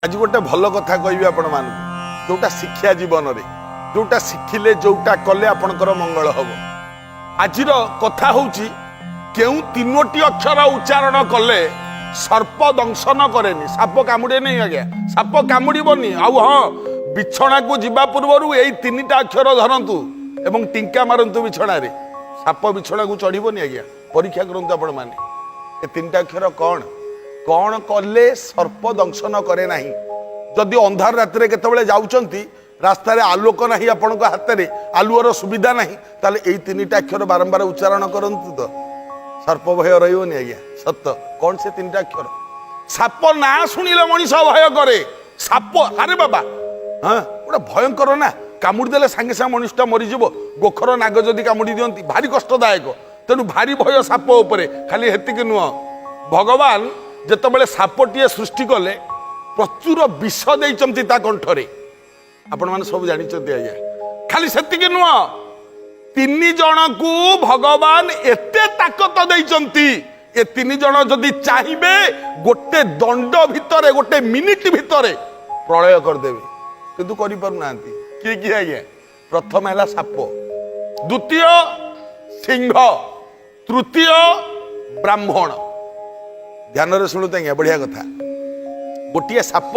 आज गोटे भल कथा कहि आपण मान जोटा शिक्षा जीवन रे जोटा शिखिले जोटा कले आपणकर मंगल हम। आज कथा होची केउ तीनोटी अक्षर उच्चारण कले सर्प दंशन करेनी साप कामुड़े नहीं आज्ञा साप कामुड़बनी आउ हाँ बिछना को जीवा पूर्व यही तीनटा अक्षर धरतु एवं टिंका मारतु बिछना रे साप बिछना को चढ़बनी आज्ञा परीक्षा करतु आपण माने ए तीनटा अक्षर कौन कौन कले सर्प दंशन करे नहीं जदि अंधार रात केतबेले जाउचंती रास्ता रे आलोक नहीं आपण हाथ में आलुअर सुविधा नहीं ताले एई तीनटा अक्षर बारंबार उच्चारण करंतु तो सर्प भय रहिबनी आज्ञा सत्य कौन से तीनटा अक्षर साप ना शुणिले मनीष भय करे साप अरे बाबा हाँ गोटे भयंकर ना कामुड़ी देले सांगे सांगे मनुष्य मरीज गोखर नाग जदि कामुड़ी दियंती भारी कष्टदायक तेणु भारी भय साप उपरे खाली हेतिक नुह भगवान जेतबेले सापटीए सृष्टि कले प्रचुर विष देइचंती ता कंठरे आपण माने सब जानिचंती आज्ञा खाली सेतिक नुह तीन जन को भगवान एते ताकत देइचंती ए तीन जन जदि चाहिबे गोटे दंड भितरे गोटे मिनिट भितरे प्रलय कर देबे किंतु करि पारु नांती की आज्ञा प्रथम हैला साप द्वितीय सिंह तृतीय ब्राह्मण ध्यान रे शुणुते आज्ञा बढ़िया कथा गोटे साप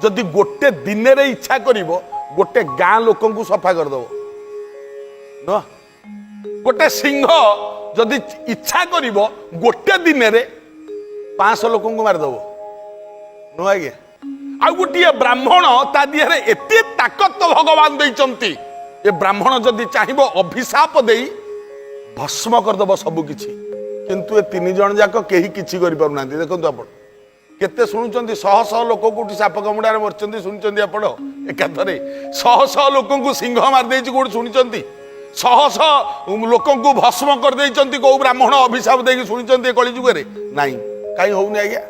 जदि गोटे दिन रे इच्छा करिवो गोटे गाँ लोकन को सफा कर दबो न गोटे सिंह जदि इच्छा करिवो गोटे दिन रे 500 लोकन को मार दबो न आज्ञा आ गोटे ब्राह्मण ता दिहरे एते ताकत भगवान देइचंती ए ब्राह्मण जदि चाहिबो अभिशाप देई भस्म कर दबो सब किछि किंतु ए तीन जन जाक केही किछि करि पारु नांती देखंतु आपण केते सुनुचंती शह शह लोक कोठी साप कमुड़ारे मरचंती सुनिचंती आपण एकाथरे शह शह लोक को सिंह मार देइछि कोठी सुनिचंती शह शह लोक को भस्म कर देइचंती को ब्राह्मण अभिशाप देकी सुनिचंती कलि जुगरे नाही काई होउनी आज्ञा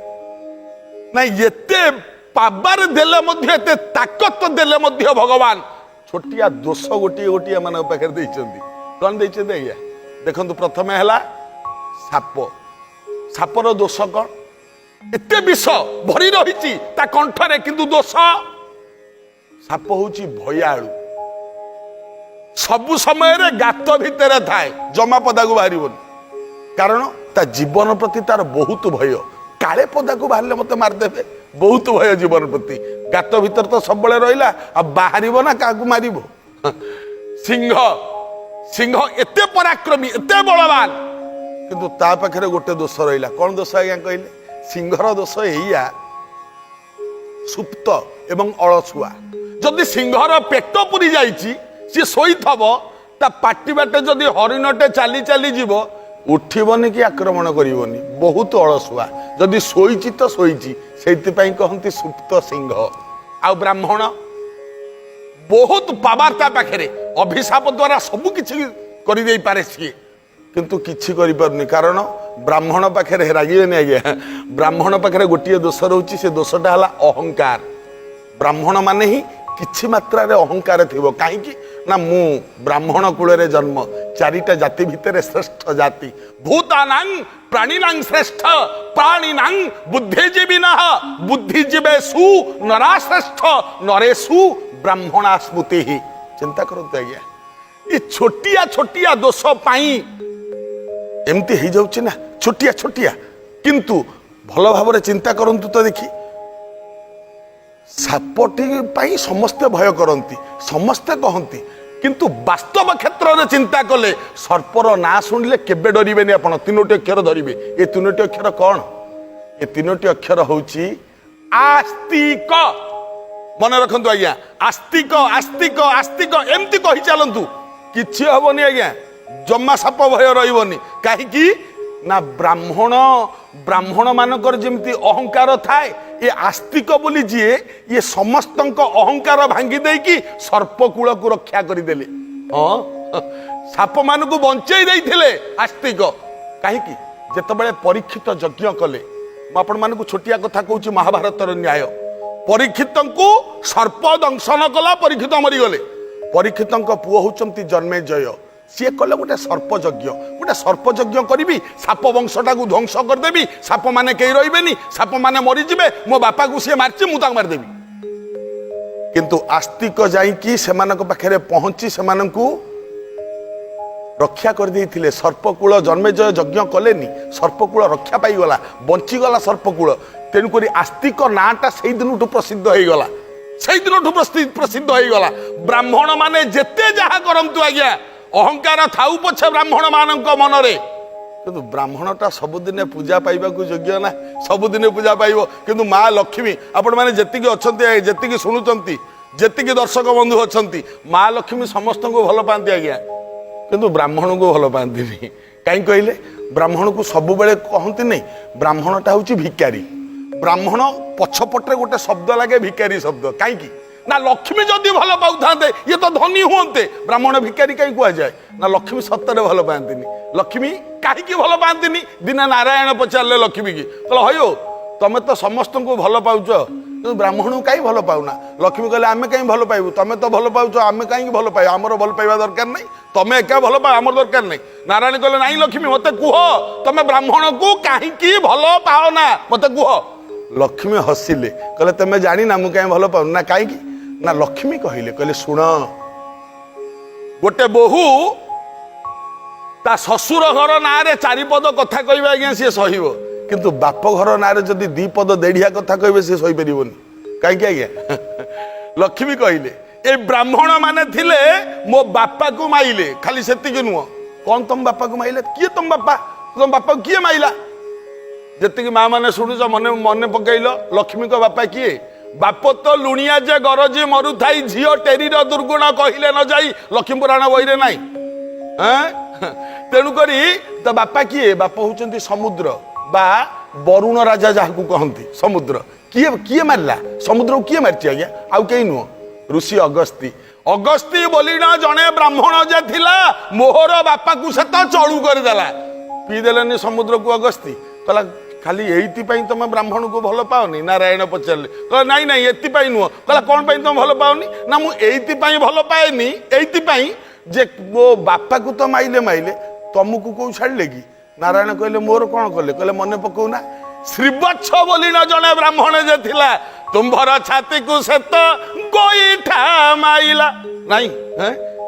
नाही एते पावर देले मध्ये एते ताकत देले मध्ये भगवान छोटिया दोष गोटी गोटी मन पाखर देइचंती कोन देइचंती आज्ञा देखंतु प्रथम हैला साप सापर दोष कौन एते विष भरी रही ता कंठरे किंतु दोष साप होची भयालु सबु समय रे गात भितर थाए जमा पदा को बाहर कारण ता जीवन प्रति तार बहुत भय काले पदा को बाहर मत मारदेवे बहुत भय जीवन प्रति गात भितर तो सब बड़े रहिला अब बाहर ना क्या मारिबो सिंह सिंह एते पराक्रमी एते बलवान किंतु ता पाखरे गोटे दोष रहिला कौन दोष आज्ञा कहले सिंहर दोष एया सुप्त एवं अलसुआ जदि सिंहर पेट पुरी जाइछि सी सोईथब ता पाटी बाटे जदि हरिणटे चाली चाली जीव उठिबनी कि आक्रमण करिवनी बहुत अलसुआ जदि सोईछि तो सोईछि सेति पई कहंती सुप्त सिंह आ ब्राह्मण बहुत पावर ता पाखरे अभिशाप द्वारा सब किछि करि देई पारे सी किंतु किछि करि परनी कारण ब्राह्मण पाखे रागिबेनी आज्ञा ब्राह्मण पाखे गोटे दोष रोचे से दोषटा है अहंकार ब्राह्मण माने ही किछि मात्रा रे अहंकार थिबो काहेकि ना मु ब्राह्मण कुल रे जन्म चारिटा जाति भितर श्रेष्ठ जाति भूतानां प्राणीनां श्रेष्ठ प्राणीनां बुद्धिजीविनः बुद्धिजीवेषु नरा श्रेष्ठ नरेषु ब्राह्मणा स्मृति ही चिंता करंतु आज्ञा ये छोटिया छोटिया दोष पाई एमती हो जाउछि ना छोटिया छोटिया किंतु भल भाव चिंता करंतु तो देखी सापटी पाई समस्ते भय करंती समस्ते कहंती किंतु वास्तव क्षेत्र में चिंता कले सर्पर ना शुणिले केबे डरिबेनी आपण तीनोटी अक्षर धरिबे ए तीनोटी अक्षर कौन ए तीनोटी अक्षर होउछि आस्तिक मन रखंतु आज्ञा आस्तिक आस्तिक आस्तिक एमती कहि चलंतु किछि हबनी आज्ञा जम्मा साप भय रहिबनी काहेकि ना ब्राह्मण ब्राह्मण मानकर जेमती अहंकार थाए ये आस्तिक बोली जीए ये समस्त अहंकार भांगी देकी सर्पकूल को रक्षा करदेले हाँ साप मान को बंचई देइथिले आस्तिक काहेकि जेतबेले परीक्षित यज्ञ कले म आपण मान को छोटिया कथा कहूची महाभारतर न्याय परीक्षित को सर्प दंशन कला परीक्षित मरी गले परीक्षित पुओ होचंती जन्मेजय सी कले गोटे सर्पयज्ञ गोटे सर्पयज्ञ करी साप वंशटा को ध्वंस करदेवी साप मैंने कहीं रही साप मैंने मरीजे मो बापा को सी मारची मुझे मारदेवी किंतु आस्तिक जाइकी से पाखे पहुंची से रक्षा कर देइथिले सर्पकूल जन्मेजय यज्ञ कलेनी सर्पकूल रक्षा पाईगला बंचीगला सर्पकूल तेणुक आस्तिक नाटा से दिन प्रसिद्ध होगला से दिन प्रसिद्ध होगला ब्राह्मण माने जेते जहा करंतु आज्ञा अहंकार थाऊ पछे ब्राह्मण मानक मनरे किंतु ब्राह्मणटा सबुदिने पूजा पाइबा योग्य ना सबुदिने पूजा पाइब किंतु माँ लक्ष्मी आपण माने जेतिकी अछंती जेतिकी सुनुचंती जेतिकी दर्शक बंधु अछंती माँ लक्ष्मी समस्त को भल पाती आज्ञा किंतु ब्राह्मण को भल पाती कहीं कहले ब्राह्मण को सब बेले कहती नहीं ब्राह्मणटा हूँ भिकारी ब्राह्मण पछपटे गोटे शब्द लगे भिकारी शब्द कहीं ना लक्ष्मी जदि भल पाऊे ये तो धनी हुए ब्राह्मण भिकारी कहीं कहुए ना लक्ष्मी सत्तर भल पाती लक्ष्मी कहीं भल पाती दिने नारायण पचारे लक्ष्मी की कह हो तुम तो समस्त को भल पाउच ब्राह्मण को कहीं भल पाऊना लक्ष्मी कहले आम कहीं भल पाइबू तुम तो भल पाउच आम कहीं भल पाइब आमर भल पाइबा दरकार नहीं तुम एका भल पाओ आमर दरकार नहीं नारायण कहले नहीं लक्ष्मी मत कह तुम ब्राह्मण को कहीं भल पाओ ना मत कह लक्ष्मी हसिले कहले तुम जानी ना मुझे कहीं भल पाऊँ ना कहीं ना लक्ष्मी कहले शुण गोटे बोहू ता ससुर घर ना चारिपद कथा कह आज्ञा सी सह किंतु बाप घर ना जदि दी पद देढ़िया कथा कहे सी सही पार कहीं आज्ञा लक्ष्मी कहले ए ब्राह्मण माने थिले मो बापा को माइले खाली सेतिक नुह कौन तुम बापा को माइले किए तुम बापा को किए माइला जी माँ मैंने शुणुच मन मन पकईल लक्ष्मी को बापा किए बाप तो लुणिया जे गरजी मरु थाई झील टेरीर दुर्गुण कहले न जाई लक्ष्मी पुराण बही ना तेणुक तो बापा किए बाप हूँ समुद्र बा वरुण राजा जहाँ कहती समुद्र किए किए मारला समुद्र को किए मारची आज्ञा आउ कहीं नुह ऋषि अगस्ती अगस्ती बोली ना जड़े ब्राह्मण जे थिला मोहर बापा को से तो चलू करदेला पीदेलेनी समुद्र को अगस्ती कहला खाली एइथिपाई तुम ब्राह्मण को भल पाओनी नारायण पचारे कह नाई नाई एथिपाई नुह कहला कौन पाई तुम भल पाओनी ना मुझे भल पाएनी एइथिपाई जे मो बापा को तो माइले माइले तुमको कौ छाड़े कि नारायण कहले मोर कौन कले कहले मन पकौना श्रीवत्स बोली न जड़े ब्राह्मण जे थिला तुम्भर छाती को से तो गोईठा माइला नहीं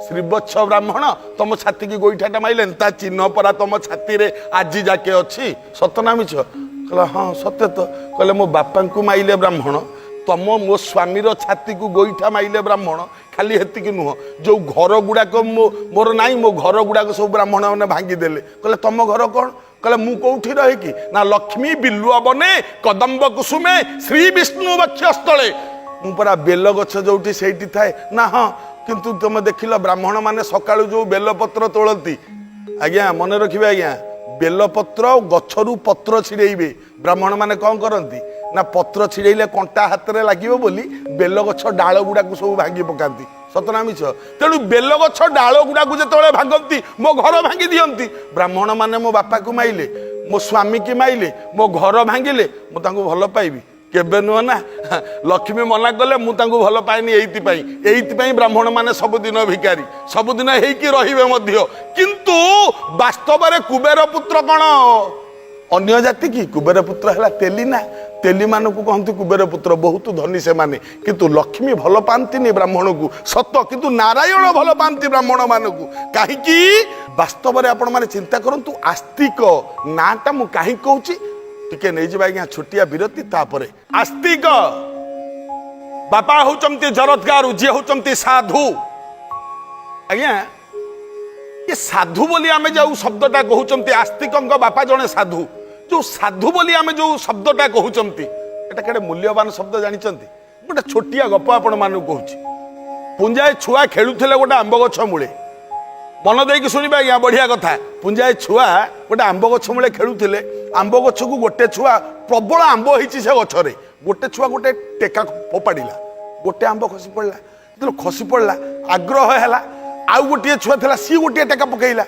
श्रीवत्स ब्राह्मण तुम छाती की गोईठाटा माइले ता चिन्ह परा तुम छाती रे आज जाके अच्छी सत ना मिछ कहला हाँ सत्य तो कहले मो बापा को माइले ब्राह्मण तुम मो स्वामीर छाती को गोईठा माइले ब्राह्मण खाली हेतिकी नुह जो घर गुड़ाक मोर नाई मो घर गुड़ाक सब ब्राह्मण मैंने भांगीदेले कहले तुम घर कौन कहले मु कौठी रहे कि ना लक्ष्मी बिल्लुआ बने कदम्ब कुसुमे श्री विष्णु वक्षस्थले मु परा बेल गछ जोठी सेठी थाए ना हाँ किंतु तुम देखिल ब्राह्मण माने सकाळु जो बेलपत्र तोलती आज्ञा मन रखिबे आज्ञा बेलपत्र गछरु पत्र छिड़ेबे ब्राह्मण माने कौन करती ना पत्र छिड़ेले कंटा हाथ में लगे बोली बेल गछ डाल गुड़ा सब भांगी पकाती सतना मिछ तेणु बेल गछ डाल गुड़ा को जो भांगती मो घर भांगी दियंती ब्राह्मण माने मो बापा को माइले मो स्वामी की माइले मो घर भांगिले मुझे भल पाइबी केबे नुह ना लक्ष्मी मना कले मुझे भल पाएनी एइथिपाई ब्राह्मण माने सबुदिन भिकारी सबुदिन हेइकी रहिबे मध्य किंतु वास्तव में कुबेर पुत्र कौन अन्य जाति की कुबेर पुत्र है तेली ना तेली मान को कहते कुबेर पुत्र बहुत धनी से माने किंतु लक्ष्मी भल पाती ब्राह्मण को सत किंतु नारायण भल पाती ब्राह्मण मान को कहीं वास्तव में आपण मैंने चिंता करूँ आस्तिक नाटा मु कहीं कहूँ टिके नहीं जाए आज्ञा छोटिया विरति तापरे आस्तिक बापा होचंती जरतगार जी होचंती साधु आज्ञा ये साधु बोली आमे जो शब्दटा कहउचंती आस्तिक बापा जने साधु जो साधु बोली आमे जो शब्दटा कहउचंती एटा केडे मूल्यवान शब्द जानिचंती गोटे छोटिया गप आपण मानु कहउची पुंजाए छुआ खेलुथिले गोटे आंब गछ मूले मन देकी सुनिबा आज्ञा बढ़िया कथा पुंजाए छुआ गोटे आंब गछ मूले खेलुथिले आंब गछ को गोटे छुआ प्रबल आंब होईची से गछरे गोटे छुआ गोटे टेका फोपाड़िला गोटे आंब खसी पड़ला तो खसी पड़ला आग्रह हैला आउ गोटे छुआ थला सी गोटे टेका पकईला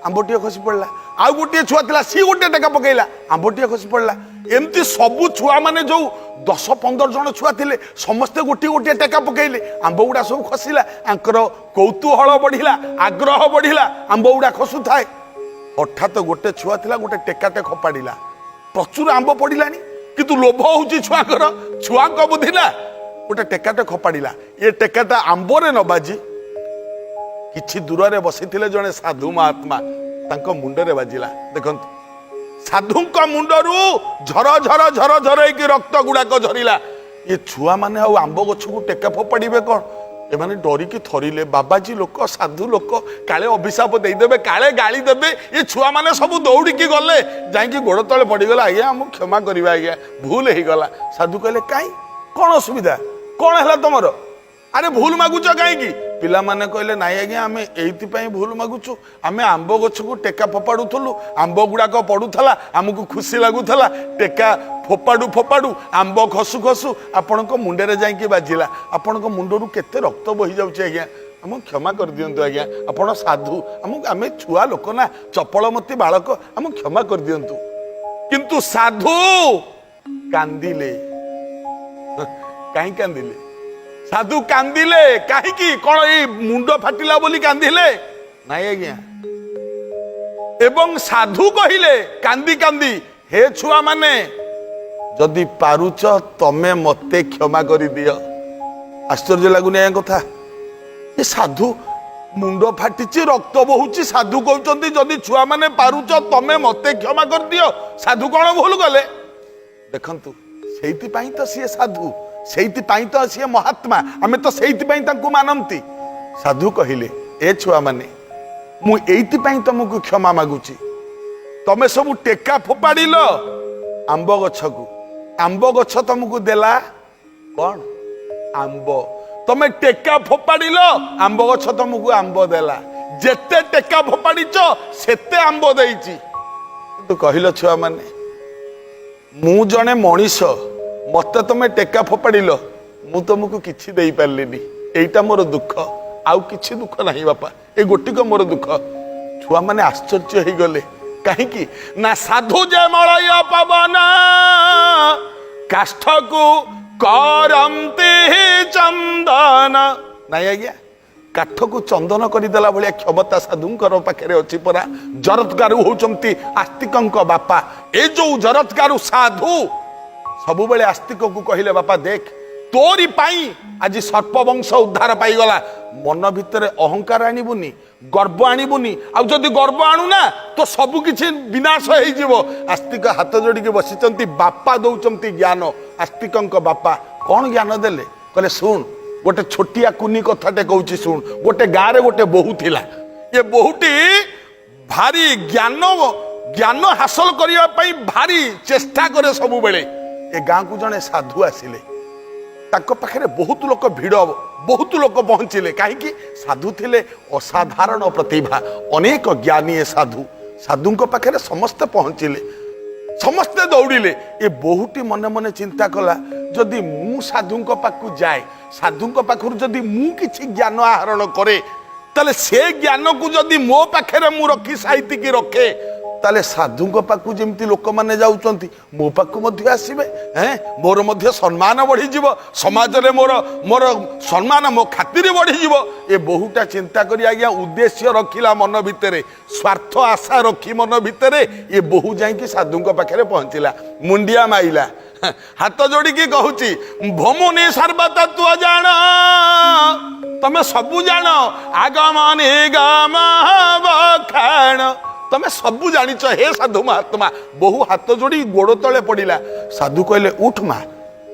आंबटीए खसी पड़ला आउ गोटे छुआ थिला सी गोटे टेका पकेइला आंबटिया खसी पड़ला एमती सबु छुआ माने जो 10-15 जन छुआ थिले समस्ते गोटे गोटे टेका पकेइले आंब गुड़ा सब खसिला आंकर कौतूहल बढ़िला आग्रह बढ़िला आंब गुड़ा खसु थाए हठात गोटे छुआ थिला गोटे टेकाटे खपाड़िला प्रचुर आंब पड़िलानी किंतु लोभ होउची छुआकर छुआक बुद्धि ना गोटे टेकाटे खपाड़िला ये टेकाटा आंबरे न बाजी किछि दूर रे बसिथिले जने साधु महात्मा तांको मुंडरे बाजिला देखंतु साधुंक मुंडरू झर झर झर झर की रक्त गुड़ाक झरिला ये छुआ माने आउ आंब गछ को टेका फोपाड़िबे कोन ए माने डरी की थरिले बाबाजी लोक साधु लोक काले अभिशाप देई देबे काले गाली देबे ये छुआ माने सब दौड़ी की गले जाई की गोड़ तळे पड़ी गला आज्ञा हम क्षमा करिबा आज्ञा भूल हे गला साधु कहले काई कोन असुविधा कोन हला तमरो अरे भूल मागुच कहीं पिला माने कहले नाई आज्ञा आम एथि भूल मागुचु आम आंब गछ को टेका फोपाड़ुलु आंब गुड़ाक पड़ूला आमको खुशी लगुला टेका फोपाड़ू फोपाड़ू आंब खसु खसु आपण मुंडे जाइए बाजिला आपण मुंडरू केते रक्त बही जाऊँ आज्ञा आम क्षमा कर दियंतु आज्ञा आपण साधु आम छुआ लोक ना चपलमती बालक आम क्षमा कर दियंतु किंतु साधु कांदिले कहीं कांदिले साधु कांदिले कहीं कौन ये मुंड फाटिला बोली कांदिले नाई आज्ञा एवं साधु कहिले कांदी कांदी हे छुआ माने जदि पारुच तमे मते क्षमा करि दियो आश्चर्य लगुनि ए कथा ये साधु मुंड फाटिची रक्त बहुची साधु कहउचंती जदि छुआ माने पारुच तमे मते क्षमा कर दियो साधु कौन भूल गले देखंतु सेइति पई तो सिए साधु सेइति पई तो सिए महात्मा आमे तो सेइति पई तांकु मानंती साधु कहिले ए छुआ माने मु एइति पई तुमको क्षमा मागुची तमे सब टेका फोपाड़िल आंब गछ तुमको देला कौन आंब तमे टेका फोपाड़िल आंब गछ तुमको आंब देला जेते टेका फोपाड़ीच सेते आंब देइची तो कहिलो छुआ माने मु जने मनीष मत तमे टेका फोपाड़िल मु तुमको किछि देई पारलिनी एइटा मोर दुख आउ किछि दुख नहीं बापा ए गोटिक मोर दुख छुआ माने आश्चर्य हो गले कहीं ना साधु जे मलय पवन काष्ठ को करंती चंदन नहीं आज्ञा काठ को चंदन करदेला भाया क्षमता साधुंकर पाखे अच्छी परा जरत्कारु होउचंती आस्तिकंक बापा ए जो जरत्कारु साधु सबु बेले आस्तिक को कहले बापा देख तोरी पाई आज सर्पवंश उद्धार पाई गला मन भितर अहंकार आनिबुनी गर्व आनिबुनी आ जदि गर्व आणु ना तो सब किछि विनाश हो जिवो आस्तिक हाथ जोड़ी के बसिचंती बापा दउचंती ज्ञान आस्तिकंक बापा कौन ज्ञान देले कहले सुन गोटे छोटिया कुनी कथाटे कहूची सुन गोटे गाँ रे गोटे बहु थिला ये बहुटी भारी ज्ञान हासिल करिया पई भारी चेष्टा करे सब बेले ए गाँ को जने साधु आसिले ताको पाखरे बहुत लोक भिड़ बहुत लोक पहुंचले कहीं साधु थिले असाधारण प्रतिभा अनेक ज्ञानी साधु साधुंक पाखरे समस्ते पहुंचले समस्ते दौड़िले ये बहुटी मने मने चिंता कला जदि मु साधुंक पाखु जाए साधुंक पाखु जदि मु किछि ज्ञान आहरण करे ताले से ज्ञान को जदि मो पाखरे मु रखी साहित्य की रखे ताले साधुंक पाखु जेमती लोक माने जाउचंती मो पाखु मध्य आसीबे हैं मोर मध्य सम्मान बढ़ी जीव समाज रे मोर सम्मान मो खातिर बढ़ी जीव ए बहुटा चिंता करी आज्ञा उद्देश्य रखिला मन भितरे स्वार्थ आशा रखी मन भितरे ये बहु जाई कि साधुंक पाखरे पहुंचिला मुंडिया माइला हाथ जोड़ी की कहूची भमुनि सर्वतत्व जान तमे सबु जान आगम निगम बखान तमे सबु जानिच हे साधु महात्मा बहु हाथ जोड़ी गोड़ तले पड़िला साधु कहले उठ मा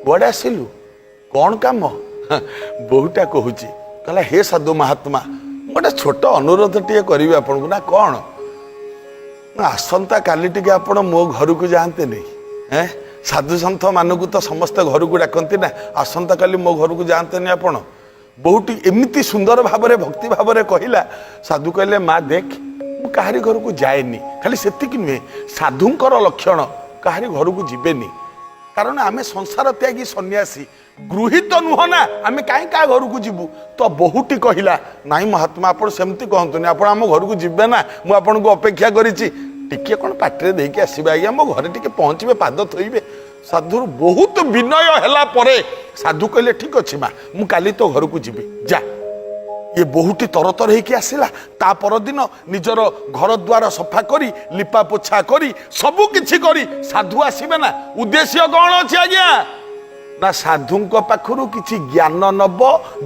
गोड़े आसिलु कौन काम बहुटा कहूची कहला हे साधु महात्मा गोटे छोट अनुरोध टे करी आपन ना कौन आसंता काली टिके आपण मो घर को जाते नहीं हैं साधु सन्थ मानक तो समस्त घर को डाकती ना आसंता काली मो घर को जाते नहीं आपण बहुत एमती सुंदर भाव भक्ति भाव कहला साधु कहले माँ देख कहारी घर को जाएनी खाली सेतिक नुहे साधुंकर लक्षण कहारी घर को जीवेनी कारण आमे संसार त्यागी सन्यासी गृहित नुह ना आमे कहीं क्या घर को जीवु तो बहुटी कहला नाई महात्मा आप सेमती कहतुनि आप आम घर को जीवे ना मुझे अपेक्षा करिछि टिके कौन पाटे देके आसबे आज्ञा मो घरे टिके पहुँचे पाद थोइबे साधु बहुत विनय हैला परे साधु कहले ठीक अच्छे माँ मु काली तो घर को जीवी जा ये बहुटी तरतर होके आसला ता परदिन निजर घर द्वार सफा करी लिपा पोछा करी सबु किछि करी साधु आसीबे ना उद्देश्य कौन अछि आज्ञा ना साधु पाखरु किछि ज्ञान नब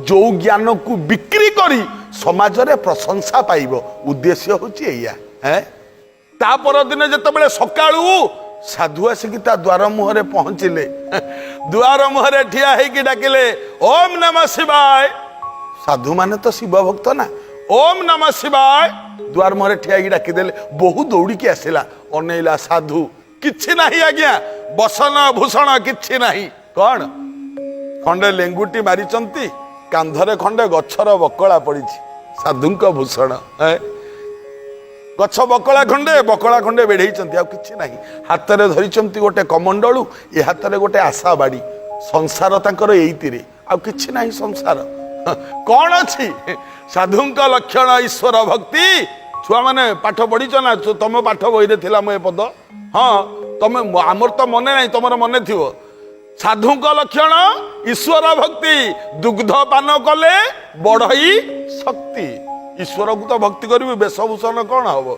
जो ज्ञान को बिक्री करी समाज रे प्रशंसा पाइबो उद्देश्य होछि एया हैं ता परदिन जतबेले सकाळू साधु आसिकी ता द्वार मुहरे पहुंचिले द्वार मुहरे ठिया हेकी डाकिले ओम नमः शिवाय साधु माने तो शिव भक्त ना ओम नमः शिवाय द्वार मुहरे ठिया हेकी डाकिदेले बहु दौड़ी के आसिला अनेला साधु किछि नाही आज्ञा बसन भूषण किछि नाही कौन खंडे लेंगुटी मारिचंती कांधरे खंडे गछर बकला पड़िछि साधुंक भूषण गछ बकला खंडे बेढ़ई किछि नाही हाथ में धरी गोटे कमंडलू ए हाथ में गोटे आशा बाड़ी संसार तांकर एइतिरे आ किछि नाही संसार कौन अच्छी साधुंक लक्षण ईश्वर भक्ति छुआ माने पाठ पढ़ीच ना तुम पाठ बही थिला मो पद हाँ तुम आमर तो मन ना तुम मन थी साधुंक लक्षण ईश्वर भक्ति दुग्ध पान कले बढ़ई शक्ति ईश्वर को तो भक्ति करी वेशभूषण कौन हम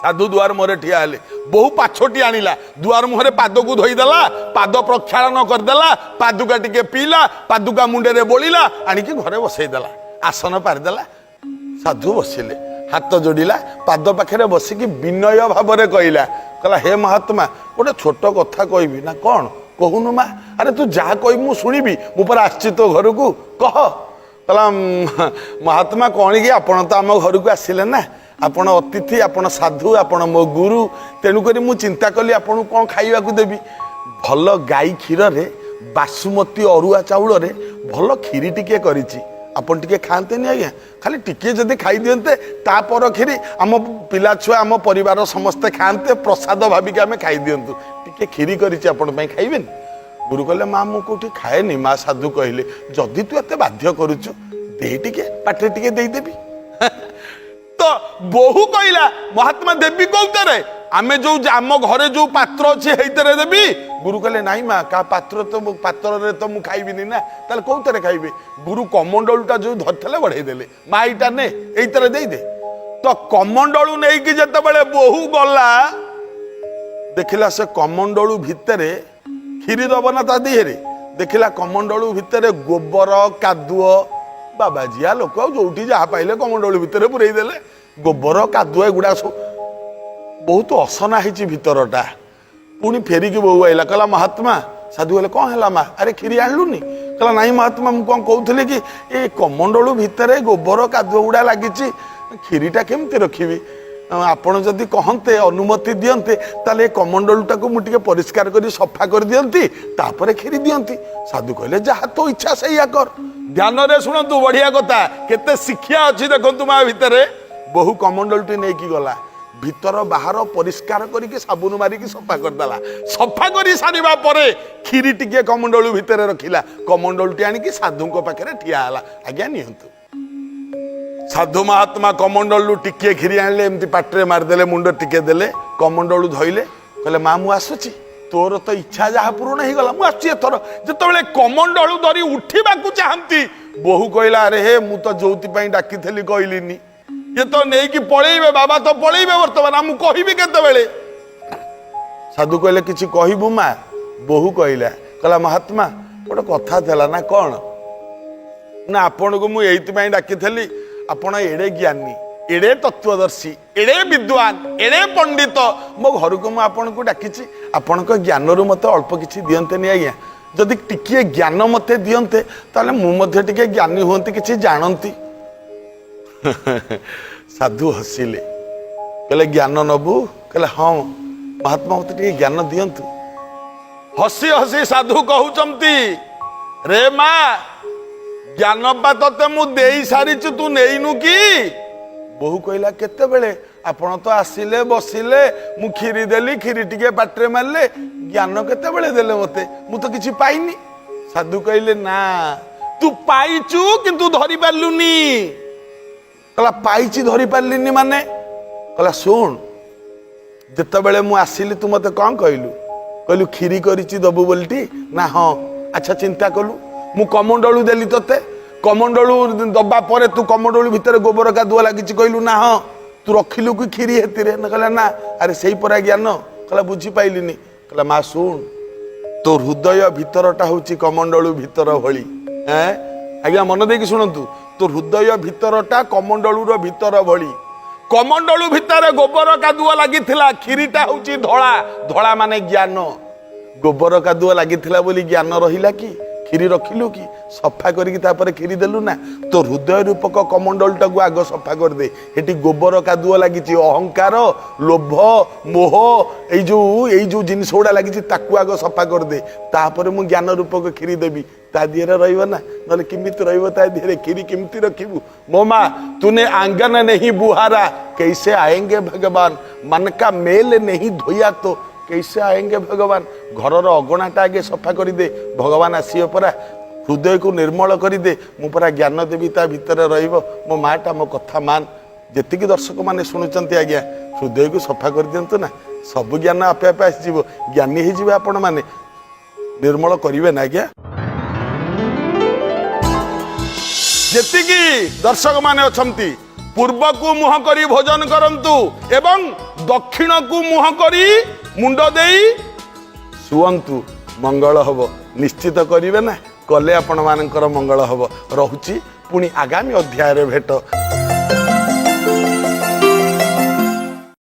साधु द्वार मुहरे ठिया हेले बहु पाछोटी आनिला द्वार मुहरे पाद को धोईदेला पाद प्रक्षालन करदेला पादुका टिके पीला पादुका मुंडे रे बोलिला आनिकी घरे बसईदेला आसन पारिदेला साधु बसिले हाथ जोड़िला पाद पाखे बसिकी विनय भाव कहला कहला हे महात्मा गोटे छोट कथा कहबी ना कौन कहूनु मा अरे तू जहाँ कह मु शुणिबी मु पर आसछि तो घर को कह कहला महात्मा कौन कि आपण तो आम घर को आसिले ना आपण अतिथि आपण साधु आपण मो गुरु तेणुक मु चिंता कली आपन कौन खाइबा को देबी भल गाई क्षीर रे बासुमती अरुआ चाउल रे भल खीरी टिके करिछि आपण टिके खाते नहीं आज्ञा खाली टिके जदि खाई दियंते तापर खीरी आम पिला छुआ आम परिवार समस्ते खाते प्रसाद भाविक आम खाई दियंतु टिके खीरी करिछि आपण पई खाइबेन गुरु कहले माँ मु कोठी खाएनी माँ साधु कहले जदि तू एते बाध्य करुचु दे टिके पाटे टिके देई देबी तो बहु कहला महात्मा देवी कौतरे आमे जो आम घरे जो पात्र अच्छे हेतरे देवी गुरु कहले नाई माँ का पात्र तो पात्र रे तो मु खाइबिनी ना ताले कौतरे खाइबे गुरु कमंडलूटा जो धरथले बढ़ाई देले माँ इटा ने एइतरे देई दे तो कमंडलू नहीं कि जते बेले बहु गला देखिला से कमंडलू भितरे खीरी दब ना ता दिहरे देखिला कमंडलू भितरे गोबर कादुओ बाबाजिया लोक जो जहाँ पाइले कमंडलू भितर पुरई देले गोबर कादुआ एगुड़ा सब बहुत असना होती भितरटा पुणी फेरिकी बहु आइला कहला महात्मा साधु कहले कौन है माँ अरे खीरी आणलुनी कहला नाई महात्मा मुझे कौन कहूली कि ये कमंडलू भितर गोबर कादुआ गुड़ा लगी खीरीटा केमती रखी आपण जदि कहते अनुमति दियंते ताले कमंडलूटा को मुझे परिष्कार कर सफा कर दियंती तापर खीरी दियंती साधु कहले जहाँ तो इच्छा से या कर ध्यान रे शुणु बढ़िया कथा केते शिक्षा अच्छी देखु माँ भितर बहु कमंडलटी नहीं कि गला भीतर बाहर परिष्कार करके साबुन मारिकी सफा करदेला सफा कर सारा पर खीरी टिके कमंडलू भितर रखिला कमंडलटी आनिकी साधु पाखे ठिया आज्ञा नियंतु साधु महात्मा कमंडलू टिके खीरी आनले एमती पाटे मारिदेले मुंड टिके देले कमंडलू धइले कहले माँ मु आसुची तोर तो इच्छा जहाँ पूर्ण हो गला मुझे एथर जिते कमंडलू धरी उठा चाहती बहु कहला अरे हे मु तो जोपाई डाकी कहलिनी ये तो नहीं कि पलैबे बाबा तो पलैबे बर्तमान आमु कहबी केतेबेले साधु कहले किछि कहबू माँ बहु कहला महात्मा गोटे कथा थला ना कौन ना आपण को मुझे डाकी आपण एड़े ज्ञानी एड़े तत्वदर्शी एड़े विद्वान एड़े पंडित मो घर को मुझे डाकी आपण ज्ञान रु मत अल्प किछि दियंते नि आज्ञा जदि टिके ज्ञान मते दियंते ताले मु मध्ये टिके ज्ञानी होंती किछि जानंती साधु हसिले कहले ज्ञान नबू कहले हाँ महात्मा मत टिके ज्ञान दियंतु हसी हसी साधु कहउचंती रे माँ ज्ञान पा ते मु देई सारी तू नेइनु की बहु कहला केते बेले आपण तो आसिले बसिले मु खीरी देली खीरी टिके पाटे मारले ज्ञान केते बेले देले मते मु तो किछि पाइनी साधु कहले ना तू पाइचु किंतु धरी पारलुनी कहला पाइची धरी पारलिनी माने कहला सुन ଯେତେବେଳେ ମୁଁ ଆସିଲି ତୁ ମତେ କଣ କହିଲୁ କହିଲୁ କ୍ଷୀରି କରିଛି ଦବୁ ବୋଲିଟି ନା ହଁ ଆଚ୍ଛା ଚିନ୍ତା କଲୁ ମୁଁ କମଣ୍ଡଳୁ ଦେଲି ତତେ କମଣ୍ଡଳୁ ଦବା ପରେ ତୁ କମଣ୍ଡଳୁ ଭିତରେ ଗୋବର କାଦୁଅ ଲାଗିଛି କହିଲୁ ନା ହଁ ତୁ ରଖିଲୁ କି କ୍ଷୀରି ହେତିରେ ନା କହିଲା ନା ଆରେ ସେଇ ପରା ଜ୍ଞାନ କହିଲା ବୁଝିପାଇଲିନି କହିଲା ମା ଶୁଣ ତୋ ହୃଦୟ ଭିତରଟା ହଉଛି କମଣ୍ଡଳୁ ଭିତର ଭଳି ଆଜ୍ଞା ମନ ଦେଇକି ଶୁଣନ୍ତୁ ତୋ ହୃଦୟ ଭିତରଟା କମଣ୍ଡଳୁର ଭିତର ଭଳି କମଣ୍ଡଳୁ ଭିତରେ ଗୋବର କାଦୁଅ ଲାଗିଥିଲା କ୍ଷୀରିଟା ହଉଛି ଧଳା ଧଳା ମାନେ ଜ୍ଞାନ ଗୋବର କାଦୁଅ ଲାଗିଥିଲା ବୋଲି ଜ୍ଞାନ ରହିଲା କି କ୍ଷୀରି ରଖିଲୁ କି ସଫା କରିକି ତାପରେ କ୍ଷୀରି ଦେଲୁ ନା ତୋ ହୃଦୟ ରୂପକ କମଣ୍ଡଳଟାକୁ ଆଗ ସଫା କରିଦେ ଏଠି ଗୋବର କାଦୁଅ ଲାଗିଛି ଅହଙ୍କାର ଲୋଭ ମୋହ ଏଇ ଯୋଉ ଜିନିଷ ଗୁଡା ଲାଗିଛି ତାକୁ ଆଗ ସଫା କରିଦେ ତାପରେ ମୁଁ ଜ୍ଞାନ ରୂପକ କ୍ଷୀରି ଦେବି ତା ଦିହରେ ରହିବ ନା ନହେଲେ କେମିତି ରହିବ ତା ଦିହରେ କ୍ଷୀରି କେମିତି ରଖିବୁ ମୋ ମା ତୁନେ ଆଙ୍ଗନ ନେହି ବୁହାରା कैसे आएंगे भगवान मन का मेल नहीं धोया तो कैसे आएंगे भगवान घरर अगणाटा आगे सफा करदे भगवान आसिए परा हृदय को निर्मल करदे मु परा ज्ञान देवी ता भितर रहिबो मो माटा मो कथा मान जेतिकी दर्शक माने सुनुचंती आज्ञा हृदय को सफा कर दियंतु ना सब ज्ञान आपे आपे आसीजिवो ज्ञानी हे जिवे आपण माने निर्मल करिवे ना आज्ञा जेतिकी दर्शक माने अछंती पूर्व को मुह करी भोजन करंतु एवं दक्षिण को मुह करी मुंड देई सुअंतु मंगल हब निश्चित करिवे ना कले आपण मानकर मंगल हब रहुची पुणी आगामी अध्याय रे भेट।